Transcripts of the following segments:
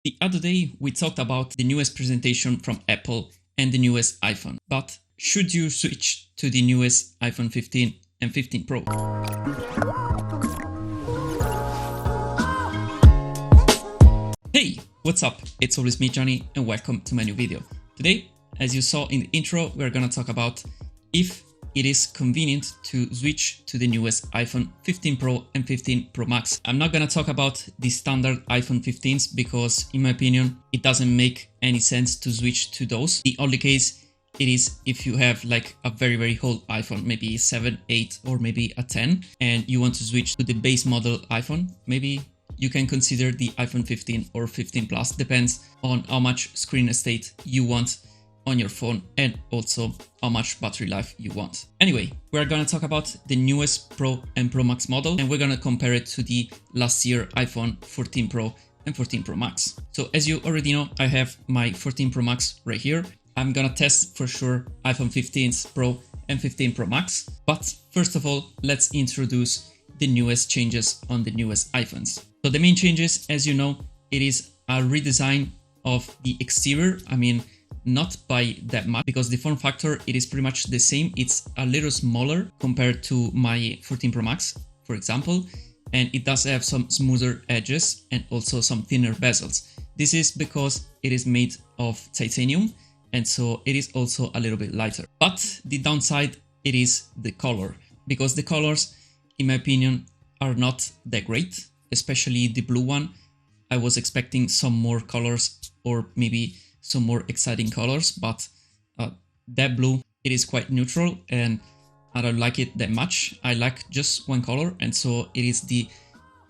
The other day we talked about the newest presentation from Apple and the newest iPhone, but should you switch to the newest iPhone 15 and 15 Pro? Hey, what's up? It's always me, Johnny, and welcome to my new video. Today, as you saw in the intro, we're gonna talk about if it is convenient to switch to the newest iPhone 15 Pro and 15 Pro Max. I'm not gonna talk about the standard iPhone 15s because, in my opinion, it doesn't make any sense to switch to those. The only case it is if you have like a very old iPhone, maybe 7, 8, or maybe a 10, and you want to switch to the base model iPhone. Maybe you can consider the iPhone 15 or 15 Plus, depends on how much screen estate you want on your phone and also how much battery life you want. Anyway, we're gonna talk about the newest Pro and Pro Max model, and we're gonna compare it to the last year iPhone 14 Pro and 14 Pro Max. So as you already know, I have my 14 Pro Max right here. I'm gonna test for sure iPhone 15 Pro and 15 Pro Max. But first of all, let's introduce the newest changes on the newest iPhones. So the main changes, as you know, it is a redesign of the exterior. I mean, not by that much, because the form factor, it is pretty much the same. It's a little smaller compared to my 14 Pro Max, for example, and it does have some smoother edges and also some thinner bezels. This is because it is made of titanium, and so it is also a little bit lighter. But the downside, it is the color, because the colors, in my opinion, are not that great, especially the blue one. I was expecting some more colors or maybe some more exciting colors, but that blue, it is quite neutral and I don't like it that much. I like just one color, and so it is the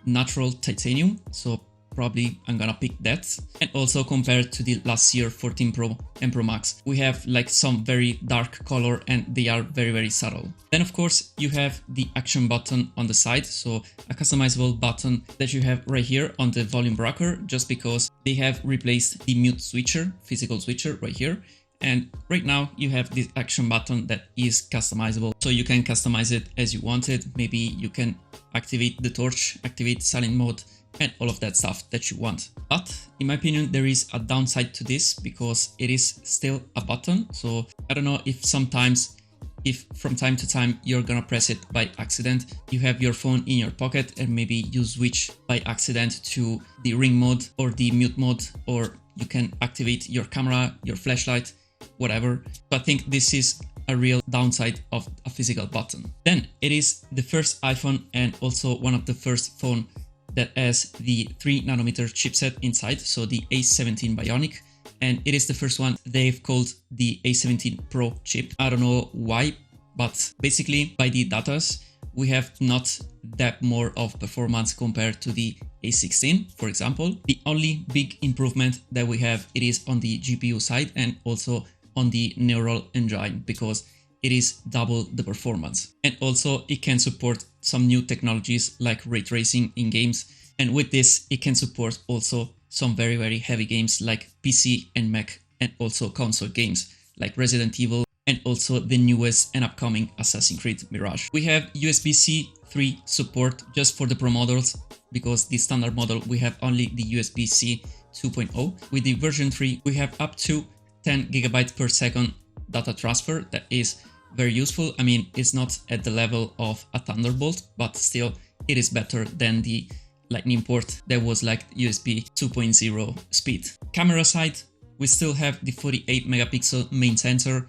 natural titanium, so probably I'm gonna pick that. And also compared to the last year 14 Pro and Pro Max, we have like some very dark color and they are very subtle. Then of course you have the action button on the side, so a customizable button that you have right here on the volume rocker, just because they have replaced the mute switcher, physical switcher right here. And right now you have this action button that is customizable, so you can customize it as you want it. Maybe you can activate the torch, activate silent mode, and all of that stuff that you want. But in my opinion, there is a downside to this because it is still a button. So I don't know if sometimes, if from time to time you're gonna press it by accident, you have your phone in your pocket and maybe you switch by accident to the ring mode or the mute mode, or you can activate your camera, your flashlight, whatever. So I think this is a real downside of a physical button. Then it is the first iPhone and also one of the first phone that has the 3nm chipset inside, so the A17 Bionic, and it is the first one they've called the A17 Pro chip. I don't know why, but basically by the datas, we have not that more of performance compared to the A16, for example. The only big improvement that we have, it is on the GPU side and also on the neural engine, because it is double the performance. And also it can support some new technologies like ray tracing in games. And with this, it can support also some very heavy games like PC and Mac, and also console games like Resident Evil and also the newest and upcoming Assassin's Creed Mirage. We have USB-C 3 support just for the Pro models, because the standard model we have only the USB-C 2.0. With the version 3, we have up to 10 GB per second data transfer. That is very useful. I mean, it's not at the level of a Thunderbolt, but still it is better than the Lightning port that was like USB 2.0 speed. Camera side, we still have the 48 megapixel main sensor,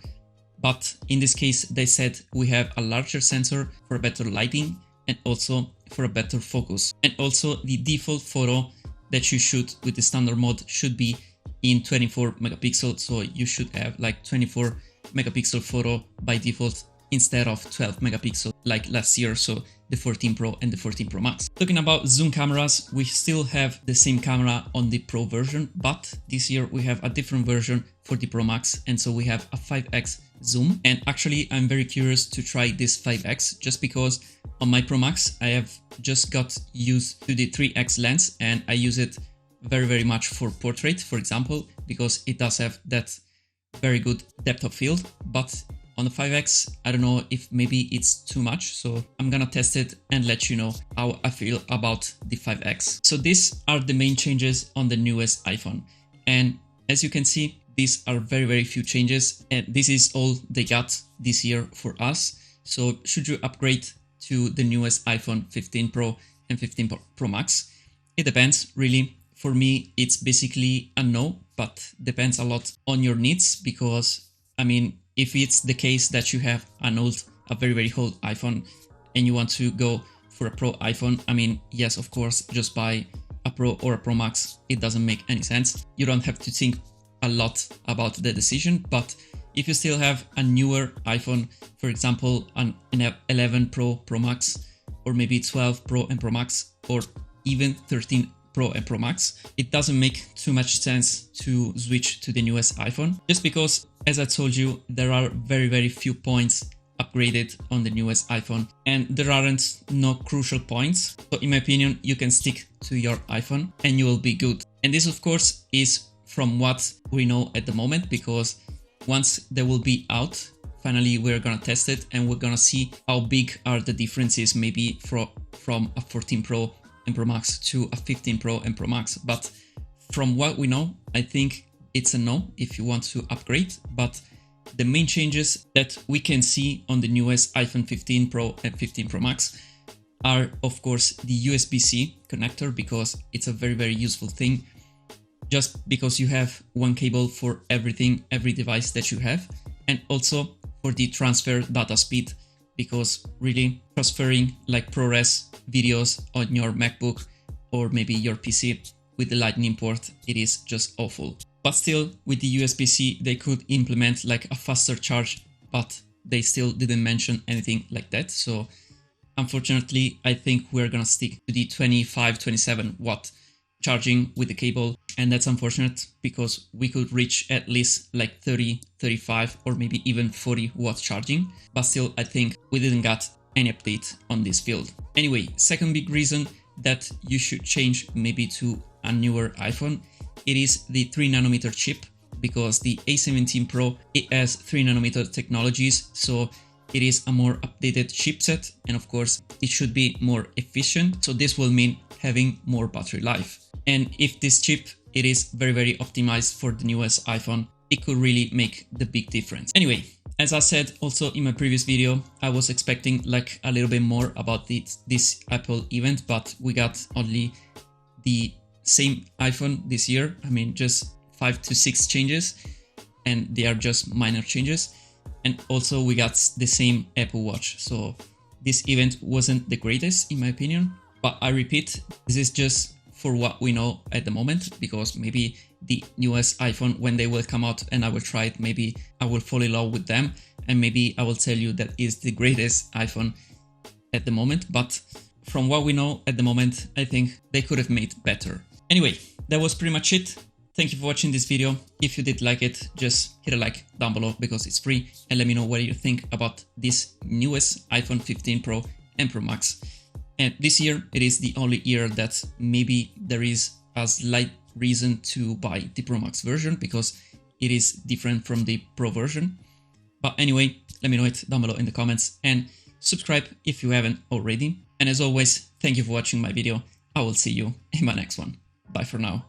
but in this case they said we have a larger sensor for better lighting and also for a better focus. And also the default photo that you shoot with the standard mode should be in 24 megapixel, so you should have like 24 megapixel photo by default instead of 12 megapixel like last year, so the 14 Pro and the 14 Pro Max. Talking about zoom cameras, we still have the same camera on the Pro version, but this year we have a different version for the Pro Max, and so we have a 5x zoom. And actually I'm very curious to try this 5x, just because on my Pro Max I have just got used to the 3x lens and I use it very much for portrait, for example, because it does have that very good depth of field. But On the 5X, I don't know if maybe it's too much, so I'm gonna test it and let you know how I feel about the 5X. So these are the main changes on the newest iPhone. And as you can see, these are very few changes, and this is all they got this year for us. So should you upgrade to the newest iPhone 15 Pro and 15 Pro Max? It depends, really. For me, it's basically a no, but depends a lot on your needs, because I mean, if it's the case that you have a very old iPhone and you want to go for a Pro iPhone, I mean, yes, of course, just buy a Pro or a Pro Max. It doesn't make any sense. You don't have to think a lot about the decision. But if you still have a newer iPhone, for example, an 11 Pro, Pro Max, or maybe 12 Pro and Pro Max, or even 13 Pro and Pro Max, it doesn't make too much sense to switch to the newest iPhone, just because, as I told you, there are very few points upgraded on the newest iPhone, and there aren't no crucial points. So in my opinion, you can stick to your iPhone and you will be good. And this, of course, is from what we know at the moment, because once they will be out, finally we're gonna test it and we're gonna see how big are the differences, maybe from a 14 Pro and Pro Max to a 15 Pro and Pro Max. But from what we know, I think it's a no if you want to upgrade. But the main changes that we can see on the newest iPhone 15 Pro and 15 Pro Max are, of course, the USB-C connector, because it's a very useful thing, just because you have one cable for everything, every device that you have, and also for the transfer data speed, because really transferring like ProRes videos on your MacBook or maybe your PC with the Lightning port, it is just awful. But still, with the USB-C, they could implement like a faster charge, but they still didn't mention anything like that. So unfortunately, I think we're gonna stick to the 25-27 watt charging with the cable, and that's unfortunate, because we could reach at least like 30, 35 or maybe even 40 watt charging, but still I think we didn't get any update on this field. Anyway, second big reason that you should change maybe to a newer iPhone, it is the 3nm chip, because the A17 Pro, it has 3nm technologies, so it is a more updated chipset, and of course it should be more efficient, so this will mean having more battery life. And if this chip, it is very optimized for the newest iPhone, it could really make the big difference. Anyway, as I said also in my previous video, I was expecting like a little bit more about this Apple event, but we got only the same iPhone this year. I mean, just 5 to 6 changes, and they are just minor changes. And also we got the same Apple Watch. So this event wasn't the greatest in my opinion, but I repeat, this is just for what we know at the moment, because maybe the newest iPhone, when they will come out and I will try it, maybe I will fall in love with them, and maybe I will tell you that is the greatest iPhone at the moment. But from what we know at the moment, I think they could have made better. Anyway, that was pretty much it. Thank you for watching this video. If you did like it, just hit a like down below because it's free, and let me know what you think about this newest iPhone 15 Pro and Pro Max. And this year, it is the only year that maybe there is a slight reason to buy the Pro Max version, because it is different from the Pro version. But anyway, let me know it down below in the comments, and subscribe if you haven't already. And as always, thank you for watching my video. I will see you in my next one. Bye for now.